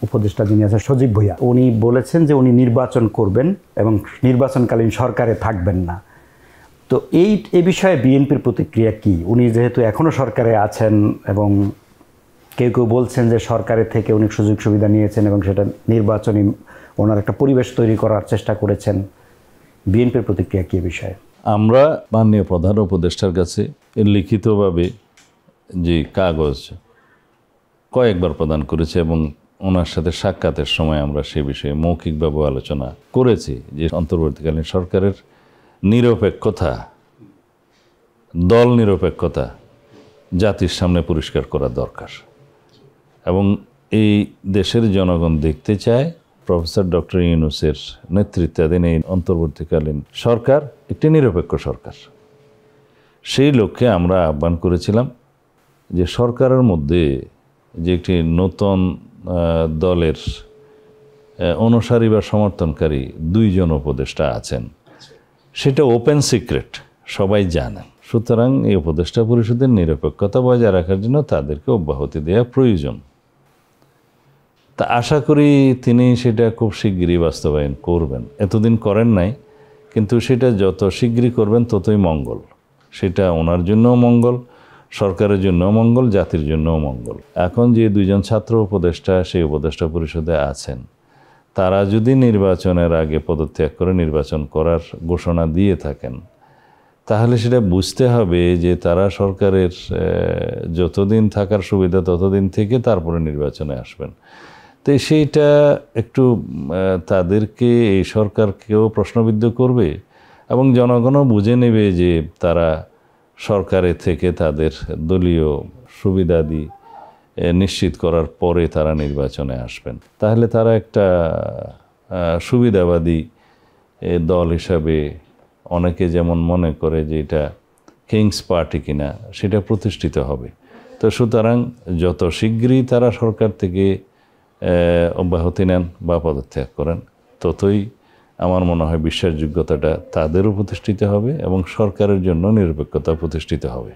উপদেষ্টা যিনি আছেন সজীব ভুঁইয়া, উনি বলেছেন যে উনি নির্বাচন করবেন এবং নির্বাচনকালীন সরকারে থাকবেন না। তো এই বিষয়ে বিএনপির প্রতিক্রিয়া কি? উনি যেহেতু এখনও সরকারে আছেন এবং কেউ কেউ বলছেন যে সরকারের থেকে অনেক সুযোগ সুবিধা নিয়েছেন এবং সেটা নির্বাচনী ওনার একটা পরিবেশ তৈরি করার চেষ্টা করেছেন, বিএনপির প্রতিক্রিয়া কি বিষয়ে? আমরা মাননীয় প্রধান উপদেষ্টার কাছে লিখিতভাবে যে কাগজ কয়েকবার প্রদান করেছি এবং ওনার সাথে সাক্ষাতের সময় আমরা সে বিষয়ে মৌখিকভাবে আলোচনা করেছি যে অন্তর্বর্তীকালীন সরকারের নিরপেক্ষতা, দল নিরপেক্ষতা জাতির সামনে পরিষ্কার করা দরকার এবং এই দেশের জনগণ দেখতে চায় প্রফেসর ডক্টর ইউনূসের নেতৃত্বাধীন এই অন্তর্বর্তীকালীন সরকার একটি নিরপেক্ষ সরকার। সেই লক্ষ্যে আমরা আহ্বান করেছিলাম যে সরকারের মধ্যে যে একটি নতুন দলের অনুসারী বা সমর্থনকারী 2 জন উপদেষ্টা আছেন, সেটা ওপেন সিক্রেট, সবাই জানেন। সুতরাং এই উপদেষ্টা পরিষদের নিরপেক্ষতা বজায় রাখার জন্য তাদেরকে অব্যাহতি দেওয়া প্রয়োজন। তা আশা করি তিনি সেটা খুব শিগগিরই বাস্তবায়ন করবেন। এতদিন করেন নাই, কিন্তু সেটা যত শিগগিরই করবেন ততই মঙ্গল। সেটা ওনার জন্যও মঙ্গল, সরকারের জন্যও মঙ্গল, জাতির জন্যও মঙ্গল। এখন যে 2 জন ছাত্র উপদেষ্টা সেই উপদেষ্টা পরিষদে আছেন, তারা যদি নির্বাচনের আগে পদত্যাগ করে নির্বাচন করার ঘোষণা দিয়ে থাকেন, তাহলে সেটা বুঝতে হবে যে তারা সরকারের যতদিন থাকার সুবিধা ততদিন থেকে তারপরে নির্বাচনে আসবেন। তো সেইটা একটু তাদেরকে, এই সরকারকেও প্রশ্নবিদ্ধ করবে এবং জনগণও বুঝে নেবে যে তারা সরকারে থেকে তাদের দলীয় সুবিধাদি নিশ্চিত করার পরে তারা নির্বাচনে আসবেন। তাহলে তারা একটা সুবিধাবাদী দল হিসাবে, অনেকে যেমন মনে করে যে এটা কিংস পার্টি কিনা, সেটা প্রতিষ্ঠিত হবে। তো সুতরাং যত শিগগিরই তারা সরকার থেকে অব্যাহতি নেন বা পদত্যাগ করেন, ততই আমার মনে হয় বিশ্বাসযোগ্যতাটা তাদেরও প্রতিষ্ঠিত হবে এবং সরকারের জন্য নিরপেক্ষতা প্রতিষ্ঠিত হবে।